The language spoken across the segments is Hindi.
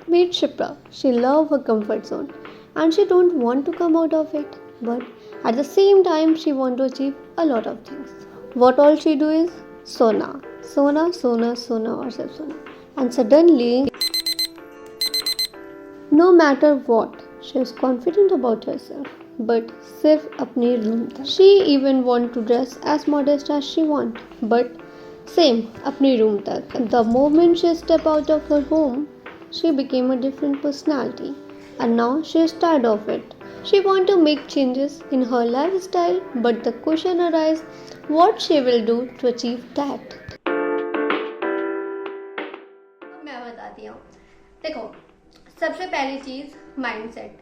made Shipra. She loved her comfort zone and she don't want to come out of it. But at the same time, she want to achieve a lot of things. What all she do is Sona, Sona, Sona, Sona और सिर्फ Sona. And suddenly, no matter what, she is confident about herself. But सिर्फ अपने रूम तक. She even want to dress as modest as she want. But same अपने रूम तक. The moment she step out of her home, she became a different personality. And now she is tired of it. She want to make changes in her lifestyle, but the question arises, what she will do to achieve that? मैं बताती हूँ. देखो, सबसे पहली चीज माइंडसेट.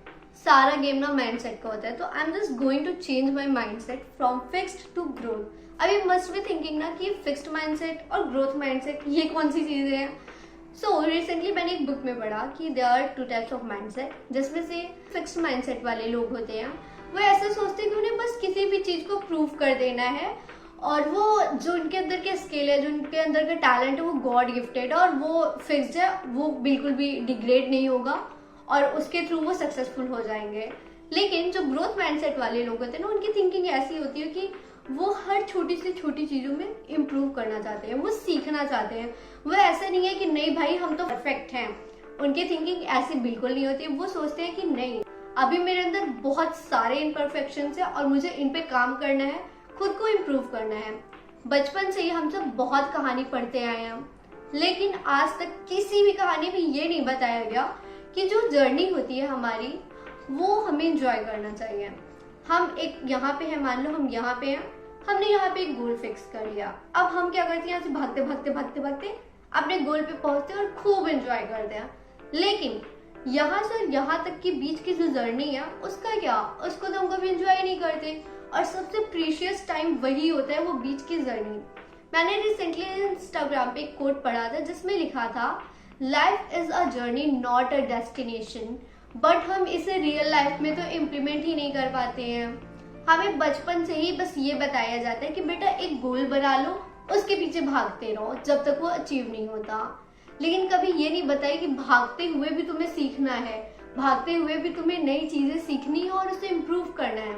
सारा गेम ना माइंडसेट का होता है. तो I am just going to change my mindset from fixed to growth. अभी मस्ट बी थिंकिंग ना कि फिक्स्ड माइंडसेट और ग्रोथ माइंडसेट ये कौन सी चीजें हैं. सो रिसेंटली मैंने एक बुक में पढ़ा कि there are 2 types of mindset, जिसमें से फिक्स्ड माइंडसेट वाले लोग होते हैं वो ऐसे सोचते हैं कि उन्हें बस किसी भी चीज को प्रूव कर देना है और वो जो उनके अंदर के स्किल है, जो उनके अंदर का टैलेंट है, वो गॉड गिफ्टेड है और वो फिक्स्ड है, वो बिल्कुल भी डिग्रेड नहीं होगा और उसके थ्रू वो सक्सेसफुल हो जाएंगे. लेकिन जो ग्रोथ माइंडसेट वाले लोग होते हैं ना, उनकी थिंकिंग ऐसी होती है कि वो हर छोटी से छोटी चीजों में इम्प्रूव करना चाहते हैं, वो सीखना चाहते हैं. वो ऐसा नहीं है कि नहीं भाई हम तो परफेक्ट हैं. उनकी थिंकिंग ऐसी बिल्कुल नहीं होती. वो सोचते हैं कि नहीं, अभी मेरे अंदर बहुत सारे इम्परफेक्शंस है और मुझे इन पे काम करना है, खुद को इम्प्रूव करना है. बचपन से ही हम सब बहुत कहानी पढ़ते आए हैं, लेकिन आज तक किसी भी कहानी में ये नहीं बताया गया कि जो जर्नी होती है हमारी, वो हमें एंजॉय करना चाहिए. हम एक यहाँ पे है, मान लो हम यहाँ पे हैं, हमने यहाँ पे एक गोल फिक्स कर लिया. अब हम क्या करते हैं, यहाँ से भागते भागते भागते भागते अपने गोल पे पहुंचते हैं और खूब एंजॉय करते हैं. लेकिन यहाँ से यहाँ तक की बीच की जो जर्नी है उसका क्या, उसको तो हम कभी एंजॉय नहीं करते. और सबसे प्रीशियस टाइम वही होता है, वो बीच की जर्नी. मैंने रिसेंटली इंस्टाग्राम पे एक कोट पढ़ा था जिसमें लिखा था, life is a journey not a destination. But हम इसे रियल लाइफ में तो इम्प्लीमेंट ही नहीं कर पाते हैं. हमें बचपन से ही बस ये बताया जाता है कि बेटा एक गोल बना लो, उसके पीछे भागते रहो जब तक वो अचीव नहीं होता. लेकिन कभी ये नहीं बताया कि भागते हुए भी तुम्हें सीखना है, भागते हुए भी तुम्हें नई चीजें सीखनी है और उसे इम्प्रूव करना है.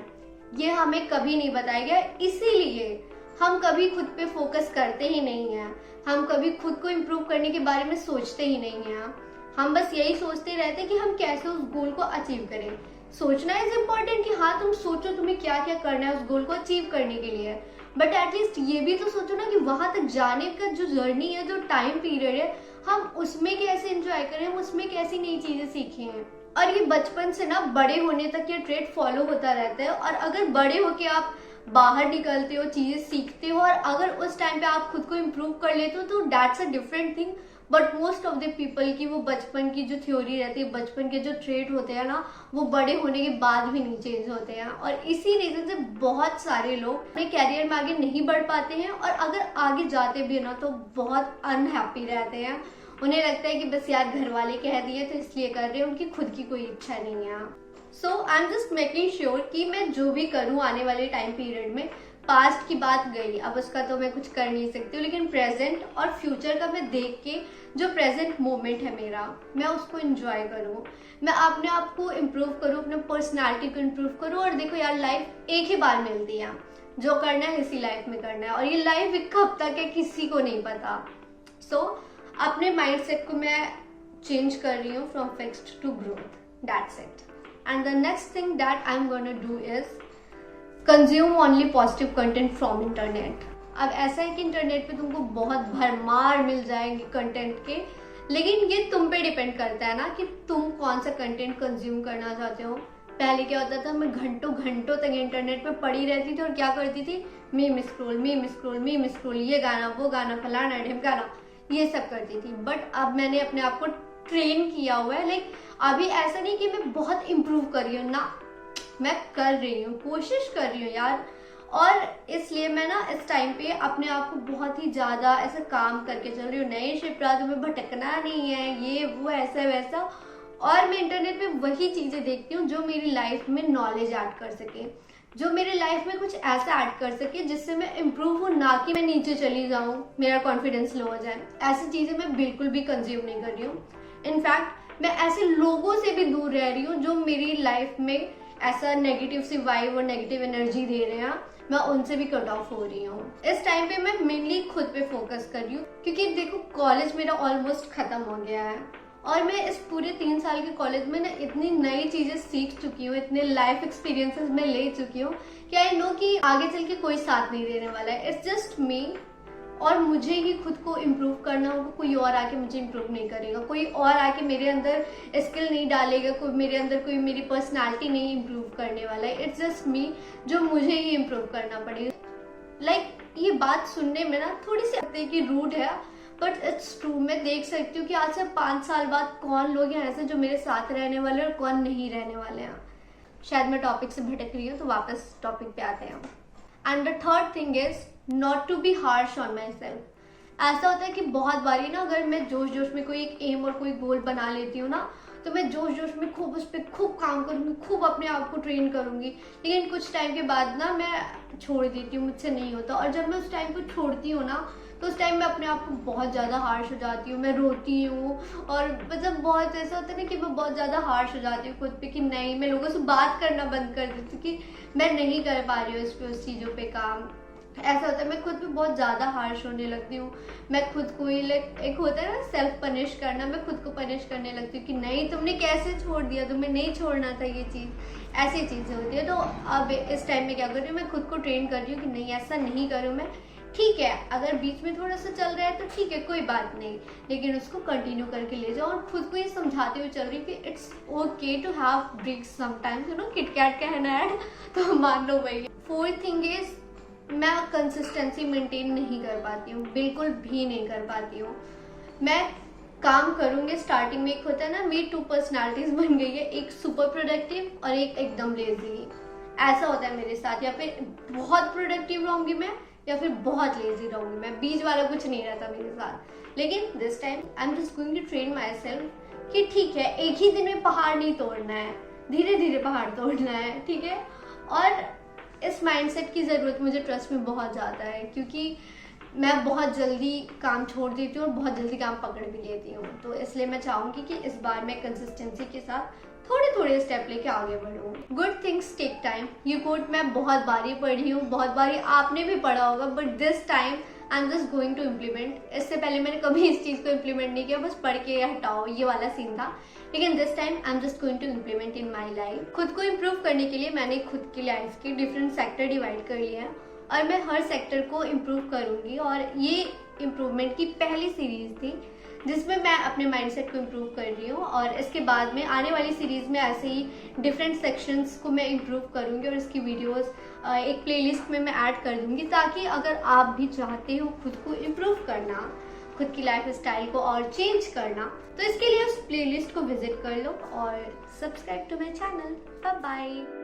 ये हमें कभी नहीं बताया गया. इसीलिए हम कभी खुद पे फोकस करते ही नहीं हैं. हम कभी खुद को इम्प्रूव करने के बारे में सोचते ही नहीं हैं. हम बस यही सोचते रहते हैं कि हम कैसे उस गोल को अचीव करें. सोचना इज इम्पोर्टेंट कि हाँ तुम सोचो तुम्हें क्या क्या करना है उस गोल को अचीव करने के लिए, बट एटलीस्ट ये भी तो सोचो ना कि वहां तक जाने का जो जर्नी है, जो टाइम पीरियड है, हम उसमें कैसे एंजॉय करें, हम उसमें कैसी नई चीजें सीखें. और ये बचपन से ना बड़े होने तक ये ट्रेड फॉलो होता रहता है. और अगर बड़े होके आप बाहर निकलते हो, चीजें सीखते हो और अगर उस टाइम पे आप खुद को इम्प्रूव कर लेते हो तो that's a different thing. But most of the people की वो बचपन की जो थ्योरी रहती है, बचपन के जो ट्रेड होते हैं ना, वो बड़े होने के बाद भी नहीं चेंज होते हैं. और इसी रीजन से बहुत सारे लोग अपने कैरियर में आगे नहीं बढ़ पाते हैं और अगर आगे जाते भी है ना तो बहुत अनहैप्पी रहते हैं. उन्हें लगता है कि बस यार घर वाले कह दिए तो इसलिए कर रहे हैं, उनकी खुद की कोई इच्छा नहीं है. So I am just making sure कि मैं जो भी करूँ आने वाले टाइम पीरियड में, पास्ट की बात गई, अब उसका तो मैं कुछ कर नहीं सकती हूँ, लेकिन प्रेजेंट और फ्यूचर का मैं देख के जो प्रेजेंट मोमेंट है मेरा, मैं उसको एंजॉय करूँ. मैं अपने आप को इम्प्रूव करूँ, अपने पर्सनालिटी को इम्प्रूव करूँ. और देखो यार, लाइफ एक ही बार मिलती है, जो करना है इसी लाइफ में करना है. और ये लाइफ एक कब तक है किसी को नहीं पता. सो अपने माइंडसेट को मैं चेंज कर रही हूँ from fixed to growth. That's it. And the next thing that I am gonna do is consume only positive content from internet. अब ऐसा है कि इंटरनेट पे तुमको बहुत भरमार मिल जाएंगे कंटेंट के, लेकिन ये तुम पे डिपेंड करता है ना कि तुम कौन सा कंटेंट कंज्यूम करना चाहते हो. पहले क्या होता था, मैं घंटों घंटों तक इंटरनेट पे पड़ी रहती थी और क्या करती थी, मीम स्क्रॉल, ये गाना, वो गाना, फलाना ढिमकाना, ये सब करती थी. बट अब मैंने अपने आप को ट्रेन किया हुआ है. लाइक अभी ऐसा नहीं कि मैं बहुत इम्प्रूव कर रही हूँ ना, मैं कर रही हूँ, कोशिश कर रही हूँ यार. और इसलिए मैं ना इस टाइम पे अपने आप को बहुत ही ज्यादा ऐसा काम करके चल रही हूँ. नहीं शिप्रा, तुम्हें भटकना नहीं है, ये वो ऐसा वैसा. और मैं इंटरनेट पे वही चीजें देखती हूँ जो मेरी लाइफ में नॉलेज ऐड कर सके, जो मेरे लाइफ में कुछ ऐसा ऐड कर सके जिससे मैं इम्प्रूव हूँ, ना कि मैं नीचे चली जाऊँ, मेरा कॉन्फिडेंस लो हो जाए. ऐसी चीजें मैं बिल्कुल भी कंज्यूम नहीं कर रही हूँ. इनफैक्ट मैं ऐसे लोगों से भी दूर रह रही हूँ जो मेरी लाइफ में ऐसा नेगेटिव सी वाइब और नेगेटिव एनर्जी दे रहे हैं, मैं उनसे भी कट ऑफ हो रही हूँ। इस टाइम पे मैं मेनली खुद पे फोकस कर रही हूँ, क्योंकि देखो कॉलेज मेरा ऑलमोस्ट खत्म हो गया है और मैं इस पूरे 3 साल के कॉलेज में ना इतनी नई चीजें सीख चुकी हूँ, इतने लाइफ एक्सपीरियंसेस मैं ले चुकी हूँ कि आई नो कि आगे चल के कोई साथ नहीं देने वाला है। इट्स जस्ट मी, और मुझे ही खुद को इम्प्रूव करना होगा। कोई और आके मुझे इम्प्रूव नहीं करेगा, कोई और आके मेरे अंदर स्किल नहीं डालेगा, कोई मेरे अंदर कोई मेरी पर्सनालिटी नहीं इम्प्रूव करने वाला है। इट्स जस्ट मी, जो मुझे ही इम्प्रूव करना पड़ेगा। ये बात सुनने में ना थोड़ी सी लगती है कि रूड है, बट इट्स ट्रू। मैं देख सकती हूँ कि आज से 5 साल बाद कौन लोग हैं ऐसे जो मेरे साथ रहने वाले और कौन नहीं रहने वाले हैं। शायद मैं टॉपिक से भटक रही हूँ, तो वापस टॉपिक पे आते हैं। And the third thing is not to be harsh on myself. ऐसा होता है कि बहुत बारी ना अगर मैं जोश जोश में कोई एक एम और कोई गोल बना लेती हूँ ना, तो मैं जोश जोश में खूब उस पर खूब काम करूंगी, खूब अपने आप को ट्रेन करूंगी, लेकिन कुछ टाइम के बाद ना मैं छोड़ देती हूँ, मुझसे नहीं होता। और जब मैं उस टाइम को छोड़ती हूँ ना, तो उस टाइम मैं अपने आप को बहुत ज़्यादा हार्श हो जाती हूँ, मैं रोती हूँ। और मतलब बहुत ऐसा होता है ना कि मैं बहुत ज़्यादा हार्श हो जाती हूँ खुद पे कि नहीं, मैं लोगों से बात करना बंद कर देती हूँ कि मैं नहीं कर पा रही हूँ इस पे उस चीज़ों पे काम। ऐसा होता है, मैं खुद पे बहुत ज़्यादा हार्श होने लगती हूँ। मैं खुद को ही एक होता है ना सेल्फ पनिश करना, मैं खुद को पनिश करने लगती हूँ कि नहीं तुमने कैसे छोड़ दिया, तुम्हें नहीं छोड़ना था ये चीज़। ऐसी चीज़ें होती है। तो अब इस टाइम में क्या कर रही हूँ, मैं खुद को ट्रेन कर रही हूँ कि नहीं ऐसा नहीं करूँ मैं। ठीक है, अगर बीच में थोड़ा सा चल रहा है तो ठीक है, कोई बात नहीं, लेकिन उसको कंटिन्यू करके ले जाओ। और खुद को ये समझाते हुए चल रही हूँ कि it's okay to have breaks sometimes, you know, KitKat का है ना ऐड, तो मान लो भाई। फोर्थ थिंग इज मैं कंसिस्टेंसी मेंटेन नहीं कर पाती हूँ, बिल्कुल भी नहीं कर पाती हूँ। मैं काम करूँगी, स्टार्टिंग में एक होता है ना, मेरी 2 पर्सनालिटीज बन गई है, एक सुपर प्रोडक्टिव और एक एकदम लेजी। ऐसा होता है मेरे साथ, या फिर बहुत प्रोडक्टिव रहूंगी मैं या फिर बहुत लेजी रहूंगी मैं, बीच वाला कुछ नहीं रहता मेरे साथ। लेकिन this time I am just going to train myself कि ठीक है, एक ही दिन में पहाड़ नहीं तोड़ना है, धीरे धीरे पहाड़ तोड़ना है, ठीक है। और इस माइंडसेट की ज़रूरत मुझे ट्रस्ट में बहुत ज़्यादा है, क्योंकि मैं बहुत जल्दी काम छोड़ देती हूँ और बहुत जल्दी काम पकड़ भी लेती हूँ। तो इसलिए मैं चाहूँगी कि इस बार मैं कंसिस्टेंसी के साथ थोड़े थोड़े स्टेप लेके आगे बढ़ूँ। गुड थिंग्स टेक टाइम, ये कोट मैं बहुत बारी पढ़ी हूँ, बहुत बारी आपने भी पढ़ा होगा, but this time I am just going to implement. इससे पहले मैंने कभी इस चीज़ को इम्प्लीमेंट नहीं किया, बस पढ़ के हटाओ ये वाला सीन था, लेकिन this time I am just going to implement in my life. खुद को इम्प्रूव करने के लिए मैंने खुद की लाइफ के डिफरेंट सेक्टर डिवाइड कर लिए हैं और मैं हर सेक्टर को इम्प्रूव करूँगी। और ये इम्प्रूवमेंट की पहली सीरीज थी जिसमें मैं अपने माइंडसेट को इम्प्रूव कर रही हूँ, और इसके बाद में आने वाली सीरीज में ऐसे ही डिफरेंट सेक्शंस को मैं इम्प्रूव करूँगी और इसकी वीडियोस एक प्लेलिस्ट में मैं ऐड कर दूँगी, ताकि अगर आप भी चाहते हो खुद को इम्प्रूव करना, खुद की लाइफ स्टाइल को और चेंज करना, तो इसके लिए उस प्लेलिस्ट को विजिट कर लो और subscribe to my channel. Bye bye.